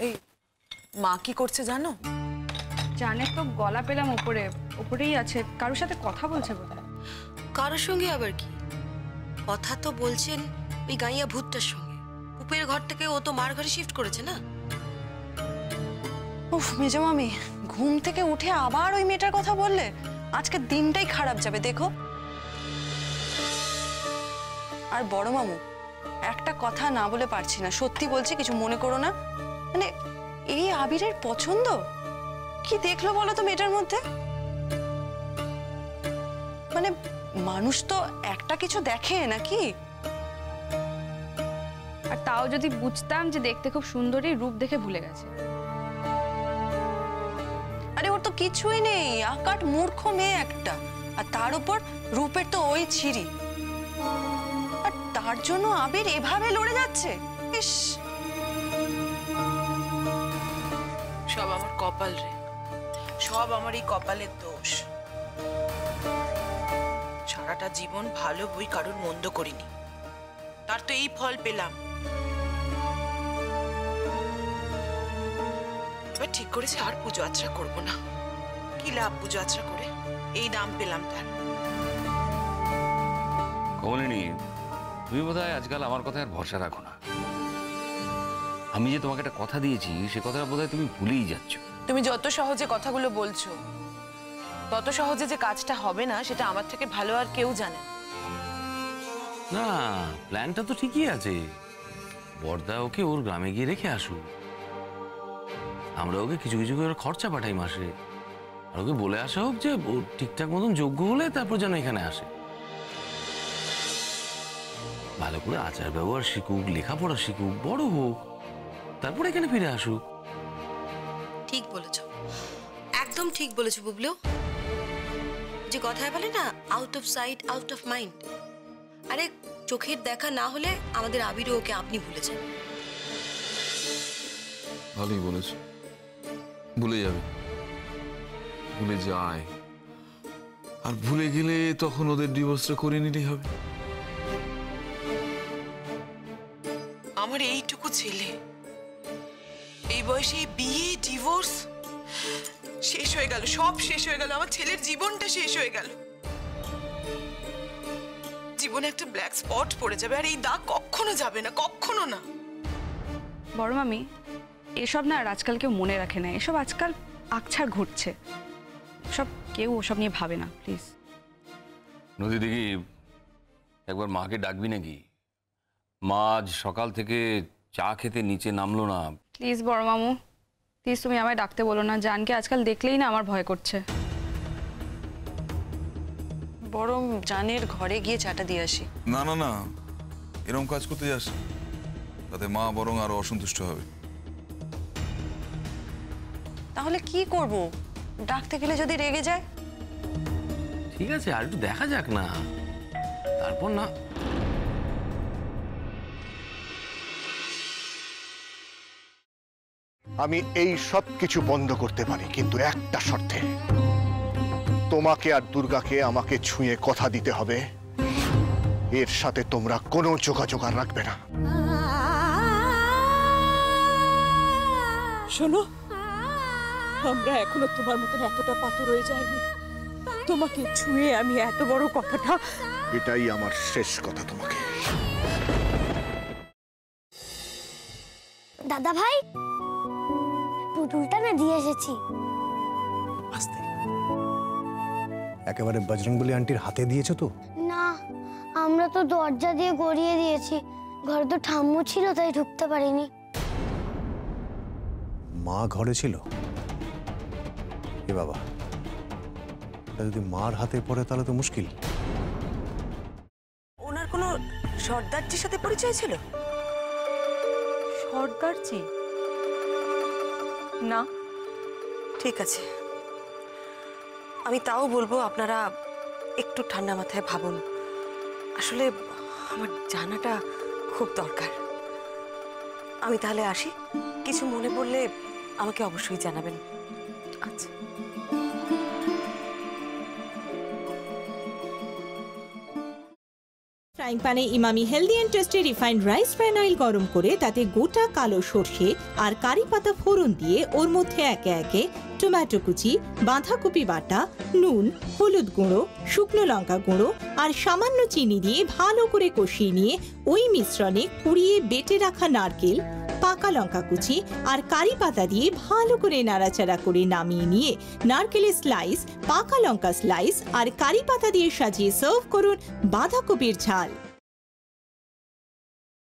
এই মা কি করছে জানো? জানে তো, গলা পেলাম উপরেই আছে, কারোর সাথে কথা বলছে বোধহয়। কারোর সঙ্গে আবার কি কথা? তো বলছেন ওই গাইয়া ভূতটার সঙ্গে। উপের ঘর থেকে ও তো মার ঘরে শিফট করেছে না? উফ মেজো মামি, ঘুম থেকে উঠে আবার ওই মেয়েটার কথা বললে? আজকে দিনটাই খারাপ যাবে দেখো। আর বড় মামু, একটা কথা না বলে পারছি না, সত্যি বলছি, কিছু মনে করো না। মানে এই আবিরের পছন্দ কি দেখলো বলো তো মেয়েটার মধ্যে? মানে মানুষ তো একটা কিছু দেখে নাকি? আর তাও যদি বুঝতাম যে দেখতে খুব সুন্দরী, রূপ দেখে ভুলে গেছে। আরে ওর তো কিছুই নেই, আকাট মূর্খ মেয়ে একটা, আর তার উপর রূপের তো ওই ছিরি, আর তার জন্য আবির এভাবে লড়ে যাচ্ছে। ইস, সব আমার কপাল রে, সব আমার এই কপালের দোষ। সারাটা জীবন ভালো বই কারোর মন্দ করিনি, তার তো এই ফল পেলাম। এবার ঠিক করেছি আর পুজো আচ্ছা করবো না। কি লাভ পুজো আচ্ছা করে, এই দাম পেলাম তার। কমলিনী, তুমি বোধহয় আজকাল আমার কথায় আর ভরসা রাখো না। আমি যে তোমাকে একটা কথা দিয়েছি, সে কথাটা বোধহয় তুমি ভুলেই যাচ্ছ। তুমি যত সহজে কথাগুলো বলছো, তত সহজে যে কাজটা হবে না সেটা আমার থেকে ভালো আর কেউ জানে না। প্ল্যানটা তো ঠিকই আছে, বড়দা ওকে ওর গ্রামে গিয়ে রেখে আসুক, আমরা ওকে কিছু কিছু করে খরচা পাঠাই মাসে, আর ওকে বলে আসা হোক যে ও ঠিকঠাক মতন যোগ্য হলে তারপর যেন এখানে আসে। ভালো করে আচার ব্যবহার শিখুক, লেখাপড়া শিখুক, বড় হোক, তারপর এখানে ফিরে আসুক। ঠিক বলেছ, একদম ঠিক বলেছ বুবলু। যে কথায় বলে না, out of sight out of mind. আরে চোখের দেখা না হলে আমাদের আবিরও ওকে আপনি ভুলে যান। ভালোই বলেছ, ভুলে যাবে, ভুলে যায়। আর ভুলে গেলে তখন ওদের ডিভোর্সটা করে নিলেই হবে। আমার এইটুকু ছেলে, এই বয়সে বিয়ে, ডিভোর্স, শেষ হয়ে গেল, সব শেষ হয়ে গেল। আমার ছেলের জীবনটা শেষ হয়ে গেল। জীবনে একটা ব্ল্যাক স্পট পড়ে যাবে, আর এই দাগ কখনো যাবে না, কখনো না। বড় মামি, এসব না আর আজকাল কেউ মনে রাখে না, এসব আজকাল আকছার ঘটছে, সব কেউ ওসব নিয়ে ভাবে না। প্লিজ নদী, দেখি একবার মাকে ডাকবি নাকি? মা আজ সকাল থেকে চা খেতে নিচে নামলো না। প্লিজ বড় মামু, প্লিজ তুমি আমায় ডাকতে বলো না। জানকে আজকাল দেখলেই না আমার ভয় করছে। বরং জানের ঘরে গিয়ে চাটা দিয়ে আসি। না না না, এরকম কাজ করতে যাস, তাতে মা বরং আরো অসন্তুষ্ট হবে। তাহলে কি করব? ডাকতে গেলে যদি রেগে যায়? ঠিক আছে, আর একটু দেখা যাক না, তারপর না। আমি এই সব কিছু বন্ধ করতে পারি, কিন্তু একটা শর্তে। তোমাকে আর দুর্গাকে আমাকে ছুঁয়ে কথা দিতে হবে, এর সাথে তোমরা কোনো যোগাযোগ আর রাখবে না। শোনো, আমরা এখনো তোমার মতন এতটা পাথর হয়ে যায়নি। তোমাকে ছুঁয়ে আমি এত বড় কথাটা, এটাই আমার শেষ কথা তোমাকে। দাদা ভাই, পুতুলটা না দিয়ে এসেছি। একেবারে বজরংবলী আন্টির হাতে দিয়েছো তো? না, আমরা তো দরজা দিয়ে গড়িয়ে দিয়েছি, ঘরে তো ঠাম্মু ছিল তাই ঢুকতে পারিনি। মা ঘরে ছিল? এ বাবা, এটা যদি মার হাতে পড়ে তাহলে তো মুশকিল। ওনার কোনো সর্দারজির সাথে পরিচয় ছিল? সর্দারজি? না, ঠিক আছে, আমি তাও বলবো আপনারা একটু ঠান্ডা মাথায় ভাবুন। আসলে আমার জানাটা খুব দরকার। আমি তাহলে আসি, কিছু মনে পড়লে আমাকে অবশ্যই জানাবেন। আচ্ছা। ফ্রাইং প্যানে Emami healthy and tasty refined rice bran oil গরম করে তাতে গোটা কালো সর্ষে আর কারি পাতা ফোড়ন দিয়ে ওর মধ্যে একে একে টমেটো কুচি, বাঁধাকপি বাটা, নুন, হলুদ গুঁড়ো, শুকনো লঙ্কা গুঁড়ো আর সামান্য চিনি দিয়ে ভালো করে কষিয়ে নিয়ে ওই মিশ্রণে কুড়িয়ে বেটে রাখা নারকেল, পাকা লঙ্কা কুচি আর কারি পাতা দিয়ে ভালো করে নাড়াচাড়া করে নামিয়ে নিয়ে নারকেলের স্লাইস, পাকা লঙ্কা স্লাইস আর কারি পাতা দিয়ে সাজিয়ে সার্ভ করুন বাঁধাকপির ঝাল।